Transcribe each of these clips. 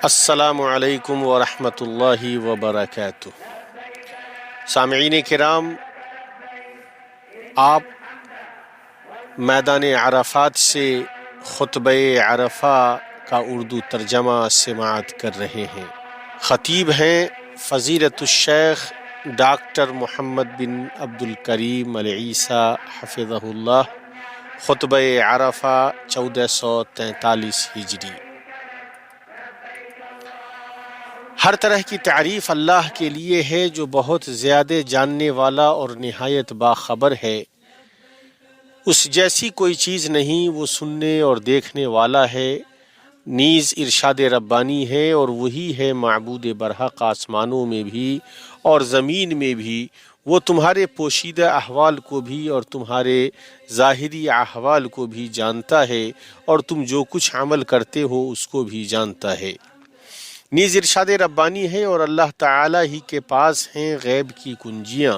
السلام علیکم ورحمۃ اللہ وبرکاتہ۔ سامعین کرام، آپ میدان عرفات سے خطبہ عرفہ کا اردو ترجمہ سماعت کر رہے ہیں۔ خطیب ہیں فضیلت الشیخ ڈاکٹر محمد بن عبد الکریم العیسی حفظہ اللہ۔ خطبہ عرفہ 1443 ہجری۔ ہر طرح کی تعریف اللہ کے لیے ہے جو بہت زیادہ جاننے والا اور نہایت باخبر ہے۔ اس جیسی کوئی چیز نہیں، وہ سننے اور دیکھنے والا ہے۔ نیز ارشاد ربانی ہے اور وہی ہے معبود برحق آسمانوں میں بھی اور زمین میں بھی۔ وہ تمہارے پوشیدہ احوال کو بھی اور تمہارے ظاہری احوال کو بھی جانتا ہے، اور تم جو کچھ عمل کرتے ہو اس کو بھی جانتا ہے۔ نیز ارشاد ربانی ہے اور اللہ تعالی ہی کے پاس ہیں غیب کی کنجیاں،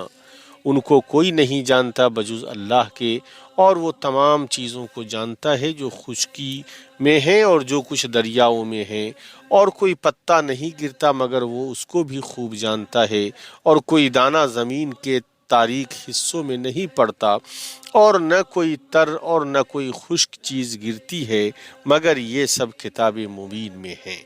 ان کو کوئی نہیں جانتا بجز اللہ کے، اور وہ تمام چیزوں کو جانتا ہے جو خشکی میں ہیں اور جو کچھ دریاؤں میں ہیں، اور کوئی پتا نہیں گرتا مگر وہ اس کو بھی خوب جانتا ہے، اور کوئی دانہ زمین کے تاریک حصوں میں نہیں پڑتا، اور نہ کوئی تر اور نہ کوئی خشک چیز گرتی ہے مگر یہ سب کتاب مبین میں ہیں۔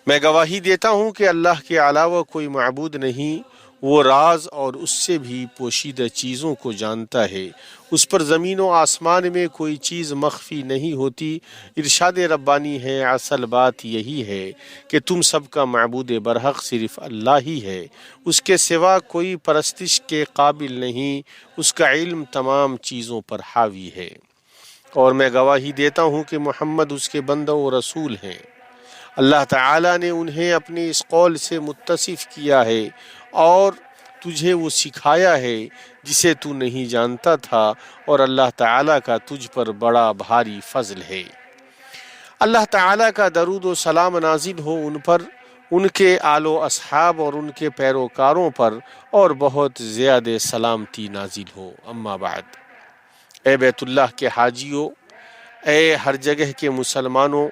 میں گواہی دیتا ہوں کہ اللہ کے علاوہ کوئی معبود نہیں، وہ راز اور اس سے بھی پوشیدہ چیزوں کو جانتا ہے۔ اس پر زمین و آسمان میں کوئی چیز مخفی نہیں ہوتی۔ ارشاد ربانی ہے اصل بات یہی ہے کہ تم سب کا معبود برحق صرف اللہ ہی ہے، اس کے سوا کوئی پرستش کے قابل نہیں، اس کا علم تمام چیزوں پر حاوی ہے۔ اور میں گواہی دیتا ہوں کہ محمد اس کے بندہ و رسول ہیں۔ اللہ تعالیٰ نے انہیں اپنے اس قول سے متصف کیا ہے اور تجھے وہ سکھایا ہے جسے تو نہیں جانتا تھا، اور اللہ تعالیٰ کا تجھ پر بڑا بھاری فضل ہے۔ اللہ تعالیٰ کا درود و سلام نازل ہو ان پر، ان کے آل و اصحاب اور ان کے پیروکاروں پر، اور بہت زیادہ سلامتی نازل ہو۔ اما بعد، اے بیت اللہ کے حاجیوں، اے ہر جگہ کے مسلمانوں،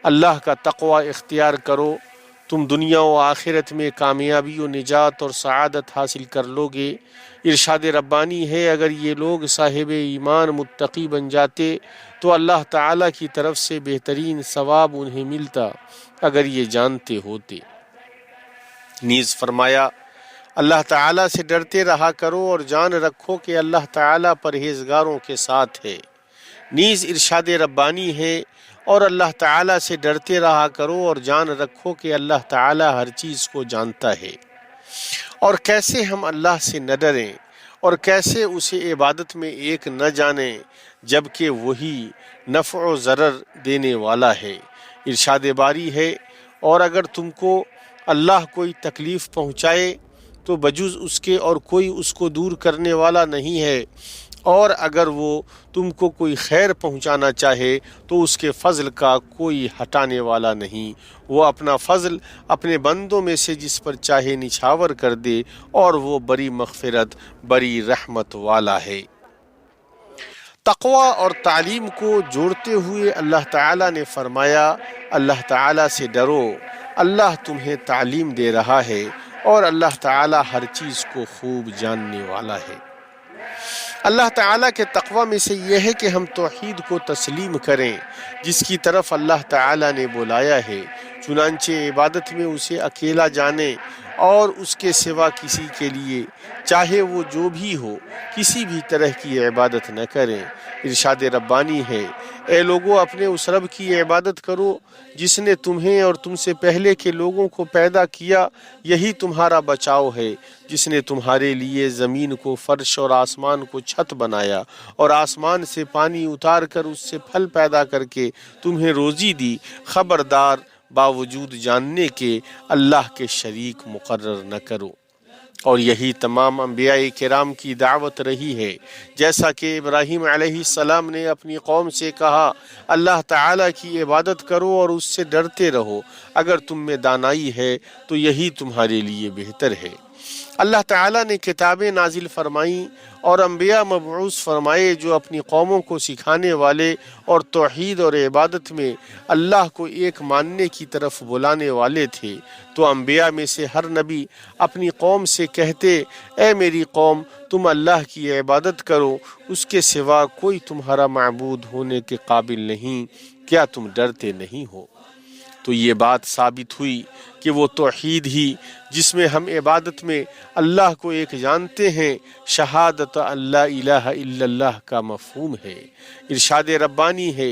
اللہ کا تقوی اختیار کرو، تم دنیا و آخرت میں کامیابی و نجات اور سعادت حاصل کر لو گے۔ ارشاد ربانی ہے اگر یہ لوگ صاحب ایمان متقی بن جاتے تو اللہ تعالیٰ کی طرف سے بہترین ثواب انہیں ملتا اگر یہ جانتے ہوتے۔ نیز فرمایا اللہ تعالیٰ سے ڈرتے رہا کرو اور جان رکھو کہ اللہ تعالیٰ پرہیزگاروں کے ساتھ ہے۔ نیز ارشاد ربانی ہے اور اللہ تعالیٰ سے ڈرتے رہا کرو اور جان رکھو کہ اللہ تعالیٰ ہر چیز کو جانتا ہے۔ اور کیسے ہم اللہ سے نہ ڈریں اور کیسے اسے عبادت میں ایک نہ جانیں جبکہ وہی نفع و ضرر دینے والا ہے۔ ارشاد باری ہے اور اگر تم کو اللہ کوئی تکلیف پہنچائے تو بجز اس کے اور کوئی اس کو دور کرنے والا نہیں ہے، اور اگر وہ تم کو کوئی خیر پہنچانا چاہے تو اس کے فضل کا کوئی ہٹانے والا نہیں۔ وہ اپنا فضل اپنے بندوں میں سے جس پر چاہے نچھاور کر دے، اور وہ بڑی مغفرت بڑی رحمت والا ہے۔ تقوی اور تعلیم کو جوڑتے ہوئے اللہ تعالیٰ نے فرمایا اللہ تعالیٰ سے ڈرو، اللہ تمہیں تعلیم دے رہا ہے اور اللہ تعالیٰ ہر چیز کو خوب جاننے والا ہے۔ اللہ تعالیٰ کے تقوی میں سے یہ ہے کہ ہم توحید کو تسلیم کریں جس کی طرف اللہ تعالیٰ نے بلایا ہے، چنانچہ عبادت میں اسے اکیلا جانیں اور اس کے سوا کسی کے لیے چاہے وہ جو بھی ہو کسی بھی طرح کی عبادت نہ کریں۔ ارشاد ربانی ہے اے لوگو اپنے اس رب کی عبادت کرو جس نے تمہیں اور تم سے پہلے کے لوگوں کو پیدا کیا، یہی تمہارا بچاؤ ہے، جس نے تمہارے لیے زمین کو فرش اور آسمان کو چھت بنایا، اور آسمان سے پانی اتار کر اس سے پھل پیدا کر کے تمہیں روزی دی۔ خبردار باوجود جاننے کے اللہ کے شریک مقرر نہ کرو۔ اور یہی تمام انبیاء کرام کی دعوت رہی ہے، جیسا کہ ابراہیم علیہ السلام نے اپنی قوم سے کہا اللہ تعالیٰ کی عبادت کرو اور اس سے ڈرتے رہو، اگر تم میں دانائی ہے تو یہی تمہارے لیے بہتر ہے۔ اللہ تعالیٰ نے کتابیں نازل فرمائیں اور انبیاء مبعوث فرمائے جو اپنی قوموں کو سکھانے والے اور توحید اور عبادت میں اللہ کو ایک ماننے کی طرف بلانے والے تھے، تو انبیاء میں سے ہر نبی اپنی قوم سے کہتے، اے میری قوم، تم اللہ کی عبادت کرو، اس کے سوا کوئی تمہارا معبود ہونے کے قابل نہیں، کیا تم ڈرتے نہیں ہو؟ تو یہ بات ثابت ہوئی کہ وہ توحید ہی جس میں ہم عبادت میں اللہ کو ایک جانتے ہیں، شہادت اللہ الہ الا اللہ کا مفہوم ہے، ارشاد ربانی ہے۔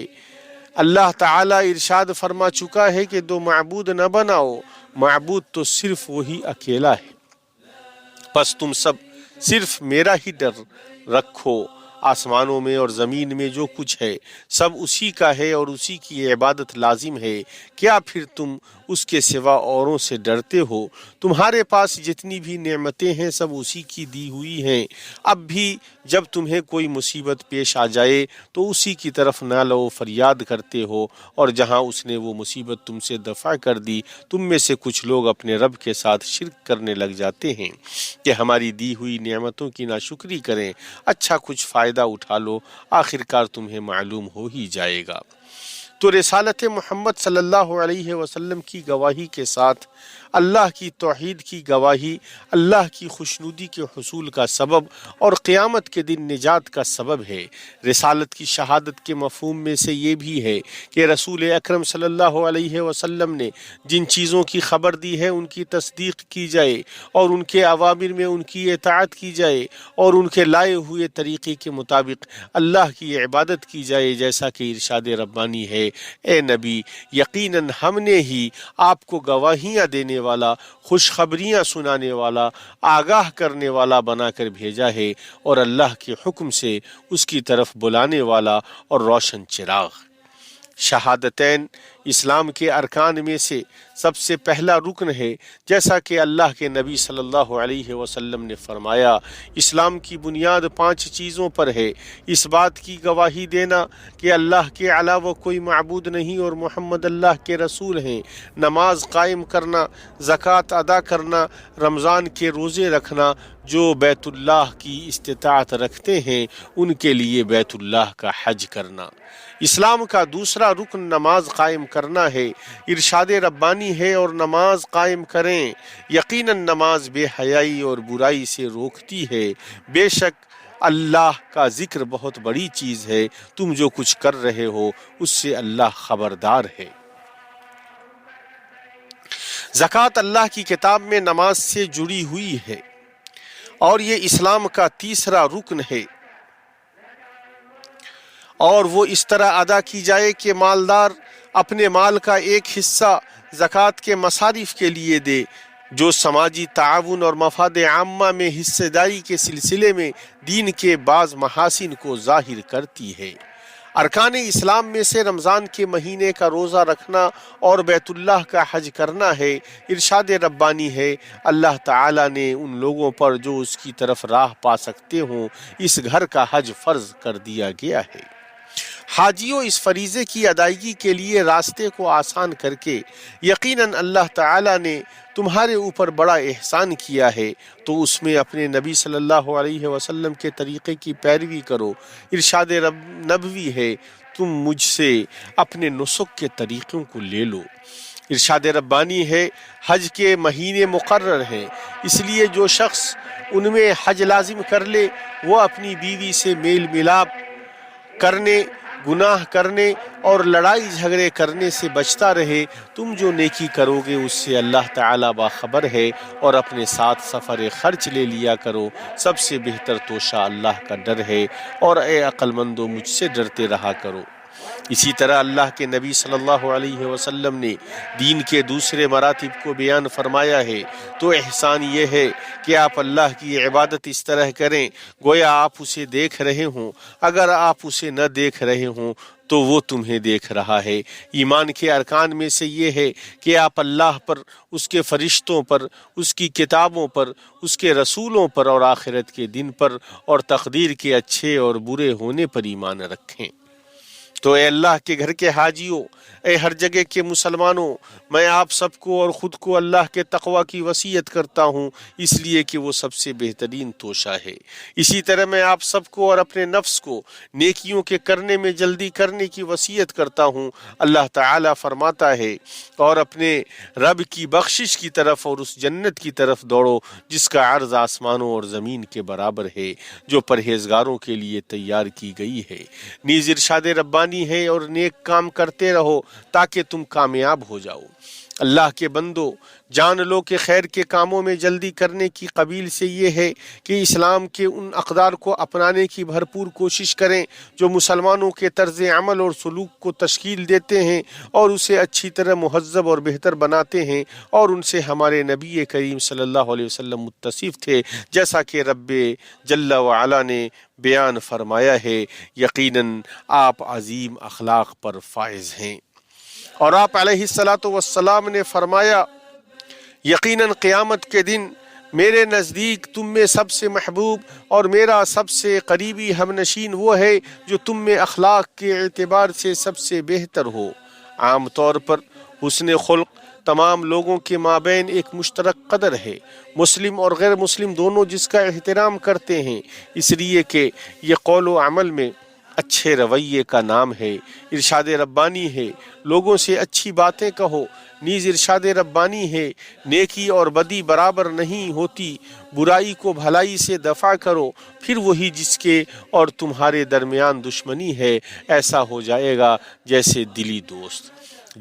اللہ تعالیٰ ارشاد فرما چکا ہے کہ دو معبود نہ بناؤ، معبود تو صرف وہی اکیلا ہے، بس تم سب صرف میرا ہی ڈر رکھو، آسمانوں میں اور زمین میں جو کچھ ہے سب اسی کا ہے اور اسی کی عبادت لازم ہے، کیا پھر تم اس کے سوا اوروں سے ڈرتے ہو؟ تمہارے پاس جتنی بھی نعمتیں ہیں سب اسی کی دی ہوئی ہیں، اب بھی جب تمہیں کوئی مصیبت پیش آ جائے تو اسی کی طرف نالہ و فریاد کرتے ہو، اور جہاں اس نے وہ مصیبت تم سے دفع کر دی، تم میں سے کچھ لوگ اپنے رب کے ساتھ شرک کرنے لگ جاتے ہیں کہ ہماری دی ہوئی نعمتوں کی ناشکری کریں، اچھا کچھ فائدہ اٹھا لو، آخرکار تمہیں معلوم ہو ہی جائے گا۔ تو رسالت محمد صلی اللہ علیہ وسلم کی گواہی کے ساتھ اللہ کی توحید کی گواہی اللہ کی خوشنودی کے حصول کا سبب اور قیامت کے دن نجات کا سبب ہے۔ رسالت کی شہادت کے مفہوم میں سے یہ بھی ہے کہ رسول اکرم صلی اللہ علیہ وسلم نے جن چیزوں کی خبر دی ہے ان کی تصدیق کی جائے اور ان کے اوامر میں ان کی اطاعت کی جائے اور ان کے لائے ہوئے طریقے کے مطابق اللہ کی عبادت کی جائے، جیسا کہ ارشاد ربانی ہے، اے نبی، یقیناً ہم نے ہی آپ کو گواہیاں دینے والا، خوشخبریاں سنانے والا، آگاہ کرنے والا بنا کر بھیجا ہے، اور اللہ کے حکم سے اس کی طرف بلانے والا اور روشن چراغ۔ شہادتین اسلام کے ارکان میں سے سب سے پہلا رکن ہے، جیسا کہ اللہ کے نبی صلی اللہ علیہ وسلم نے فرمایا، اسلام کی بنیاد 5 چیزوں پر ہے، اس بات کی گواہی دینا کہ اللہ کے علاوہ کوئی معبود نہیں اور محمد اللہ کے رسول ہیں، نماز قائم کرنا، زکوٰۃ ادا کرنا، رمضان کے روزے رکھنا، جو بیت اللہ کی استطاعت رکھتے ہیں ان کے لیے بیت اللہ کا حج کرنا۔ اسلام کا دوسرا رکن نماز قائم کرنا ہے، ارشاد ربانی ہے، اور نماز قائم کریں، یقیناً نماز بے حیائی اور برائی سے روکتی ہے، بے شک اللہ کا ذکر بہت بڑی چیز ہے، تم جو کچھ کر رہے ہو اس سے اللہ خبردار ہے۔ زکوٰۃ اللہ کی کتاب میں نماز سے جڑی ہوئی ہے اور یہ اسلام کا تیسرا رکن ہے، اور وہ اس طرح ادا کی جائے کہ مالدار اپنے مال کا ایک حصہ زکوٰۃ کے مصارف کے لیے دے، جو سماجی تعاون اور مفاد عامہ میں حصہ داری کے سلسلے میں دین کے بعض محاسن کو ظاہر کرتی ہے۔ ارکان اسلام میں سے رمضان کے مہینے کا روزہ رکھنا اور بیت اللہ کا حج کرنا ہے۔ ارشاد ربانی ہے، اللہ تعالیٰ نے ان لوگوں پر جو اس کی طرف راہ پا سکتے ہوں اس گھر کا حج فرض کر دیا گیا ہے۔ حاجیوں، اس فریضے کی ادائیگی کے لیے راستے کو آسان کر کے یقیناً اللہ تعالیٰ نے تمہارے اوپر بڑا احسان کیا ہے، تو اس میں اپنے نبی صلی اللہ علیہ وسلم کے طریقے کی پیروی کرو۔ ارشاد نبوی ہے، تم مجھ سے اپنے نسک کے طریقوں کو لے لو۔ ارشاد ربانی ہے، حج کے مہینے مقرر ہیں، اس لیے جو شخص ان میں حج لازم کر لے وہ اپنی بیوی سے میل ملاپ کرنے، گناہ کرنے اور لڑائی جھگڑے کرنے سے بچتا رہے۔ تم جو نیکی کرو گے اس سے اللہ تعالیٰ باخبر ہے، اور اپنے ساتھ سفر خرچ لے لیا کرو، سب سے بہتر توشہ اللہ کا ڈر ہے، اور اے عقل مندو مجھ سے ڈرتے رہا کرو۔ اسی طرح اللہ کے نبی صلی اللہ علیہ وسلم نے دین کے دوسرے مراتب کو بیان فرمایا ہے، تو احسان یہ ہے کہ آپ اللہ کی عبادت اس طرح کریں گویا آپ اسے دیکھ رہے ہوں، اگر آپ اسے نہ دیکھ رہے ہوں تو وہ تمہیں دیکھ رہا ہے۔ ایمان کے ارکان میں سے یہ ہے کہ آپ اللہ پر، اس کے فرشتوں پر، اس کی کتابوں پر، اس کے رسولوں پر اور آخرت کے دن پر اور تقدیر کے اچھے اور برے ہونے پر ایمان رکھیں۔ تو اے اللہ کے گھر کے حاجیوں، اے ہر جگہ کے مسلمانوں، میں آپ سب کو اور خود کو اللہ کے تقوی کی وصیت کرتا ہوں، اس لیے کہ وہ سب سے بہترین توشہ ہے۔ اسی طرح میں آپ سب کو اور اپنے نفس کو نیکیوں کے کرنے میں جلدی کرنے کی وصیت کرتا ہوں۔ اللہ تعالیٰ فرماتا ہے، اور اپنے رب کی بخشش کی طرف اور اس جنت کی طرف دوڑو جس کا عرض آسمانوں اور زمین کے برابر ہے، جو پرہیزگاروں کے لیے تیار کی گئی ہے۔ نیز ارشاد ربانی ہے، اور نیک کام کرتے رہو تاکہ تم کامیاب ہو جاؤ۔ اللہ کے بندو، جان لو کہ خیر کے کاموں میں جلدی کرنے کی قبیل سے یہ ہے کہ اسلام کے ان اقدار کو اپنانے کی بھرپور کوشش کریں جو مسلمانوں کے طرز عمل اور سلوک کو تشکیل دیتے ہیں اور اسے اچھی طرح مہذب اور بہتر بناتے ہیں، اور ان سے ہمارے نبی کریم صلی اللہ علیہ وسلم متصف تھے، جیسا کہ رب جل وعلا نے بیان فرمایا ہے، یقیناً آپ عظیم اخلاق پر فائز ہیں۔ اور آپ علیہ الصلاۃ والسلام نے فرمایا، یقیناً قیامت کے دن میرے نزدیک تم میں سب سے محبوب اور میرا سب سے قریبی ہم نشین وہ ہے جو تم میں اخلاق کے اعتبار سے سب سے بہتر ہو۔ عام طور پر حسن خلق تمام لوگوں کے مابین ایک مشترک قدر ہے، مسلم اور غیر مسلم دونوں جس کا احترام کرتے ہیں، اس لیے کہ یہ قول و عمل میں اچھے رویے کا نام ہے۔ ارشاد ربانی ہے، لوگوں سے اچھی باتیں کہو۔ نیز ارشاد ربانی ہے، نیکی اور بدی برابر نہیں ہوتی، برائی کو بھلائی سے دفع کرو، پھر وہی جس کے اور تمہارے درمیان دشمنی ہے ایسا ہو جائے گا جیسے دلی دوست۔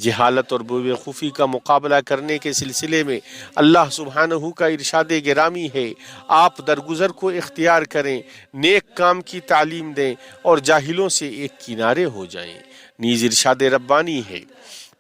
جہالت اور بے وقوفی کا مقابلہ کرنے کے سلسلے میں اللہ سبحانہ کا ارشاد گرامی ہے، آپ درگزر کو اختیار کریں، نیک کام کی تعلیم دیں اور جاہلوں سے ایک کنارے ہو جائیں۔ نیز ارشاد ربانی ہے،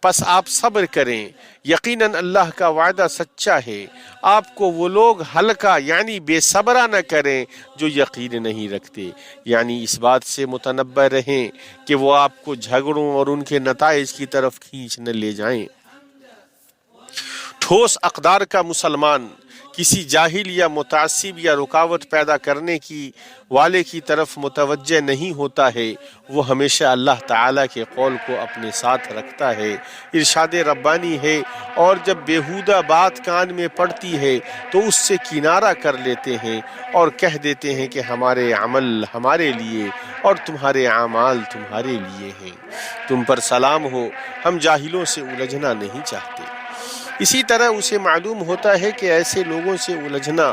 پس آپ صبر کریں، یقیناً اللہ کا وعدہ سچا ہے، آپ کو وہ لوگ ہلکا یعنی بے صبرا نہ کریں جو یقین نہیں رکھتے، یعنی اس بات سے متنبہ رہیں کہ وہ آپ کو جھگڑوں اور ان کے نتائج کی طرف کھینچ نہ لے جائیں۔ ٹھوس اقدار کا مسلمان کسی جاہل یا متعصب یا رکاوٹ پیدا کرنے کی والے کی طرف متوجہ نہیں ہوتا ہے، وہ ہمیشہ اللہ تعالیٰ کے قول کو اپنے ساتھ رکھتا ہے۔ ارشاد ربانی ہے، اور جب بیہودہ بات کان میں پڑتی ہے تو اس سے کنارہ کر لیتے ہیں اور کہہ دیتے ہیں کہ ہمارے عمل ہمارے لیے اور تمہارے اعمال تمہارے لیے ہیں، تم پر سلام ہو، ہم جاہلوں سے الجھنا نہیں چاہتے۔ اسی طرح اسے معلوم ہوتا ہے کہ ایسے لوگوں سے الجھنا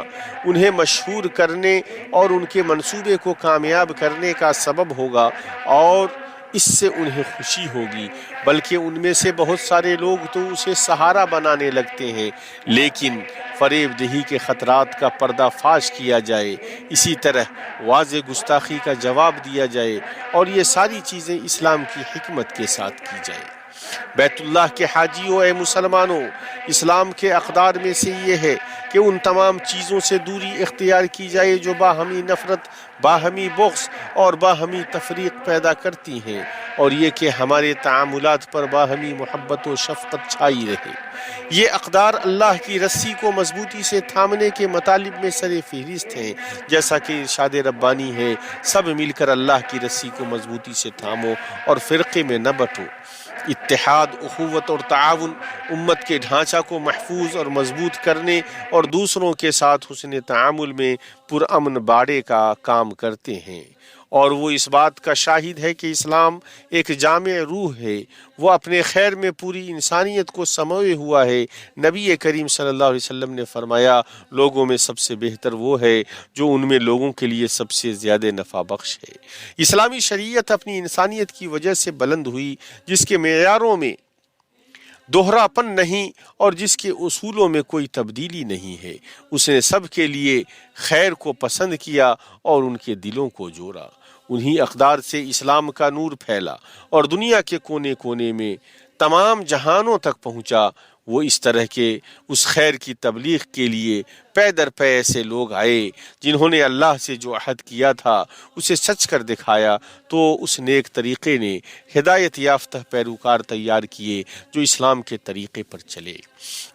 انہیں مشہور کرنے اور ان کے منصوبے کو کامیاب کرنے کا سبب ہوگا اور اس سے انہیں خوشی ہوگی، بلکہ ان میں سے بہت سارے لوگ تو اسے سہارا بنانے لگتے ہیں۔ لیکن فریب دہی کے خطرات کا پردہ فاش کیا جائے، اسی طرح واضح گستاخی کا جواب دیا جائے، اور یہ ساری چیزیں اسلام کی حکمت کے ساتھ کی جائیں۔ بیت اللہ کے حاجیوں، اے مسلمانوں، اسلام کے اقدار میں سے یہ ہے کہ ان تمام چیزوں سے دوری اختیار کی جائے جو باہمی نفرت، باہمی بغض اور باہمی تفریق پیدا کرتی ہیں، اور یہ کہ ہمارے تعاملات پر باہمی محبت و شفقت چھائی رہے۔ یہ اقدار اللہ کی رسی کو مضبوطی سے تھامنے کے مطالب میں سر فہرست ہیں، جیسا کہ ارشاد ربانی ہے، سب مل کر اللہ کی رسی کو مضبوطی سے تھامو اور فرقے میں نہ بٹو۔ اتحاد، اخوت اور تعاون امت کے ڈھانچہ کو محفوظ اور مضبوط کرنے اور دوسروں کے ساتھ حسن تعامل میں پرامن باڑے کا کام کرتے ہیں، اور وہ اس بات کا شاہد ہے کہ اسلام ایک جامع روح ہے، وہ اپنے خیر میں پوری انسانیت کو سموئے ہوا ہے۔ نبی کریم صلی اللہ علیہ وسلم نے فرمایا، لوگوں میں سب سے بہتر وہ ہے جو ان میں لوگوں کے لیے سب سے زیادہ نفع بخش ہے۔ اسلامی شریعت اپنی انسانیت کی وجہ سے بلند ہوئی، جس کے معیاروں میں دوہرا پن نہیں اور جس کے اصولوں میں کوئی تبدیلی نہیں ہے۔ اس نے سب کے لیے خیر کو پسند کیا اور ان کے دلوں کو جوڑا۔ انہی اقدار سے اسلام کا نور پھیلا اور دنیا کے کونے کونے میں تمام جہانوں تک پہنچا۔ وہ اس طرح کے اس خیر کی تبلیغ کے لیے پے در پے ایسے لوگ آئے جنہوں نے اللہ سے جو عہد کیا تھا اسے سچ کر دکھایا، تو اس نیک طریقے نے ہدایت یافتہ پیروکار تیار کیے جو اسلام کے طریقے پر چلے۔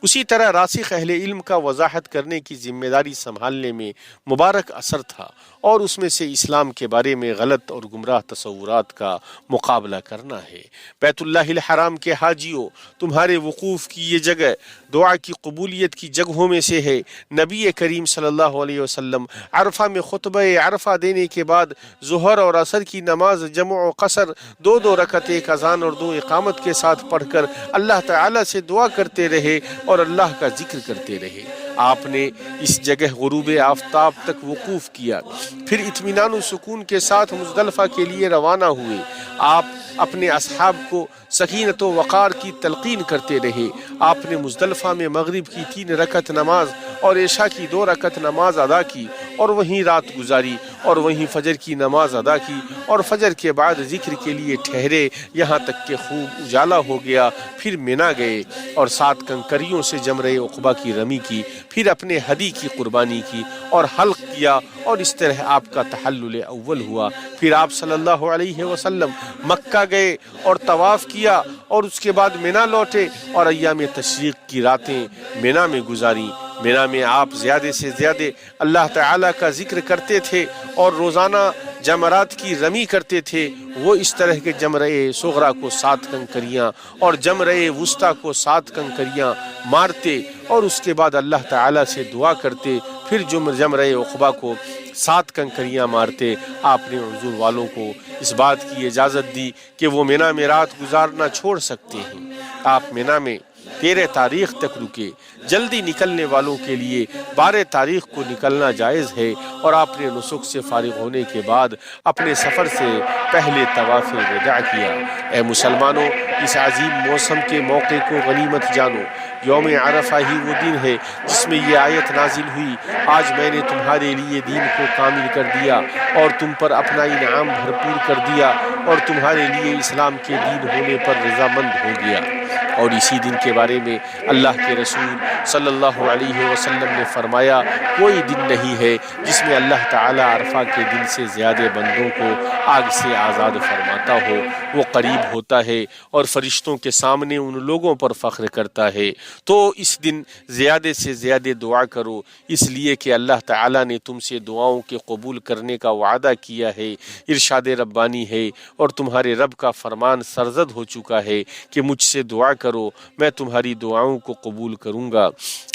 اسی طرح راسخ اہل علم کا وضاحت کرنے کی ذمہ داری سنبھالنے میں مبارک اثر تھا، اور اس میں سے اسلام کے بارے میں غلط اور گمراہ تصورات کا مقابلہ کرنا ہے۔ بیت اللہ الحرام کے حاجیوں، تمہارے وقوف کی یہ جگہ دعا کی قبولیت کی جگہوں میں سے ہے۔ نبی کریم صلی اللہ علیہ وسلم عرفہ میں خطبہ عرفہ دینے کے بعد ظہر اور عصر کی نماز جمع و قصر 2 رکعت، 1 اذان اور 2 اقامت کے ساتھ پڑھ کر اللہ تعالیٰ سے دعا کرتے رہے اور اللہ کا ذکر کرتے رہے۔ آپ نے اس جگہ غروب آفتاب تک وقوف کیا، پھر اطمینان و سکون کے ساتھ مزدلفہ کے لیے روانہ ہوئے۔ آپ اپنے اصحاب کو سکینت و وقار کی تلقین کرتے رہے۔ آپ نے مزدلفہ میں مغرب کی 3 رکعت نماز اور عشاء کی 2 رکعت نماز ادا کی اور وہیں رات گزاری، اور وہیں فجر کی نماز ادا کی، اور فجر کے بعد ذکر کے لیے ٹھہرے یہاں تک کہ خوب اجالا ہو گیا۔ پھر مینا گئے اور 7 کنکریوں سے جمرہ عقبہ کی رمی کی، پھر اپنے ہدی کی قربانی کی اور حلق کیا، اور اس طرح آپ کا تحلل اول ہوا۔ پھر آپ صلی اللہ علیہ وسلم مکہ گئے اور طواف کیا، اور اس کے بعد مینا لوٹے اور ایام تشریق کی راتیں مینا میں گزاری۔ مینا میں آپ زیادہ سے زیادہ اللہ تعالیٰ کا ذکر کرتے تھے اور روزانہ جمرات کی رمی کرتے تھے۔ وہ اس طرح کے جمرہ صغرا کو 7 کنکریاں اور جمرہ وسطیٰ کو 7 کنکریاں مارتے، اور اس کے بعد اللہ تعالیٰ سے دعا کرتے، پھر جمرہ عقبہ کو 7 کنکریاں مارتے۔ آپ نے حضور والوں کو اس بات کی اجازت دی کہ وہ مینا میں رات گزارنا چھوڑ سکتے ہیں۔ آپ مینا میں 13 تاریخ تک رکے۔ جلدی نکلنے والوں کے لیے 12 تاریخ کو نکلنا جائز ہے، اور آپ نے نسک سے فارغ ہونے کے بعد اپنے سفر سے پہلے طواف وداع کیا۔ اے مسلمانوں، اس عظیم موسم کے موقع کو غنیمت جانو۔ یوم عرفہ ہی وہ دن ہے جس میں یہ آیت نازل ہوئی، آج میں نے تمہارے لیے دین کو کامل کر دیا اور تم پر اپنا انعام بھرپور کر دیا، اور تمہارے لیے اسلام کے دین ہونے پر رضامند ہو گیا۔ اور اسی دن کے بارے میں اللہ کے رسول صلی اللہ علیہ وسلم نے فرمایا، کوئی دن نہیں ہے جس میں اللہ تعالیٰ عرفہ کے دن سے زیادہ بندوں کو آگ سے آزاد فرماتا ہو۔ وہ قریب ہوتا ہے اور فرشتوں کے سامنے ان لوگوں پر فخر کرتا ہے۔ تو اس دن زیادہ سے زیادہ دعا کرو، اس لیے کہ اللہ تعالیٰ نے تم سے دعاؤں کے قبول کرنے کا وعدہ کیا ہے۔ ارشاد ربانی ہے، اور تمہارے رب کا فرمان سرزد ہو چکا ہے کہ مجھ سے دعا کرو، میں تمہاری دعاؤں کو قبول کروں گا۔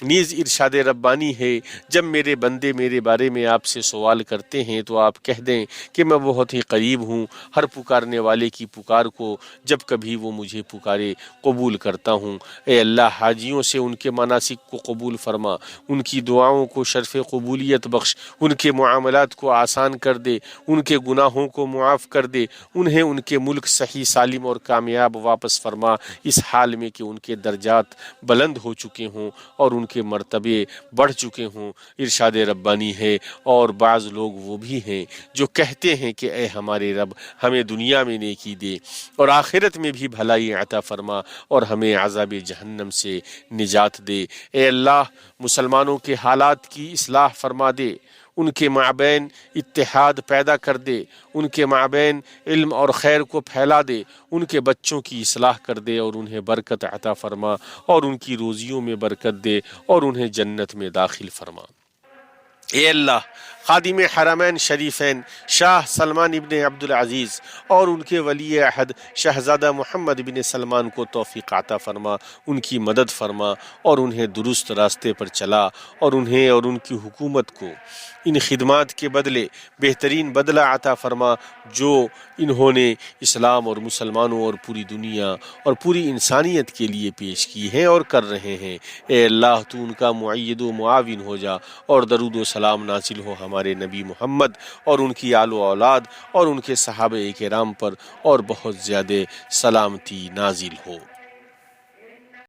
نیز ارشاد ربانی ہے، جب میرے بندے میرے بارے میں آپ سے سوال کرتے ہیں تو آپ کہہ دیں کہ میں بہت ہی قریب ہوں، ہر پکارنے والے کی پکار کو جب کبھی وہ مجھے پکارے قبول کرتا ہوں۔ اے اللہ، حاجیوں سے ان کے مناسک کو قبول فرما، ان کی دعاؤں کو شرف قبولیت بخش، ان کے معاملات کو آسان کر دے، ان کے گناہوں کو معاف کر دے، انہیں ان کے ملک صحیح سالم اور کامیاب واپس فرما، اس حال میں کہ ان کے درجات بلند ہو چکے ہوں اور ان کے مرتبے بڑھ چکے ہوں۔ ارشاد ربانی ہے، اور بعض لوگ وہ بھی ہیں جو کہتے ہیں کہ اے ہمارے رب، ہمیں دنیا میں نیکی دے اور آخرت میں بھی بھلائی عطا فرما، اور ہمیں عذاب جہنم سے نجات دے۔ اے اللہ، مسلمانوں کے حالات کی اصلاح فرما دے، ان کے مابین اتحاد پیدا کر دے، ان کے مابین علم اور خیر کو پھیلا دے، ان کے بچوں کی اصلاح کر دے اور انہیں برکت عطا فرما، اور ان کی روزیوں میں برکت دے اور انہیں جنت میں داخل فرما۔ اے اللہ، خادم حرمین شریفین شاہ سلمان ابن عبدالعزیز اور ان کے ولی عہد شہزادہ محمد بن سلمان کو توفیق عطا فرما، ان کی مدد فرما اور انہیں درست راستے پر چلا، اور انہیں اور ان کی حکومت کو ان خدمات کے بدلے بہترین بدلہ عطا فرما جو انہوں نے اسلام اور مسلمانوں اور پوری دنیا اور پوری انسانیت کے لیے پیش کی ہیں اور کر رہے ہیں۔ اے اللہ، تو ان کا معید و معاون ہو جا، اور درود و سلام نازل ہو ہمارے نبی محمد اور ان کی آل و اولاد اور ان کے صحابہ کرام پر، اور بہت زیادہ سلامتی نازل ہو۔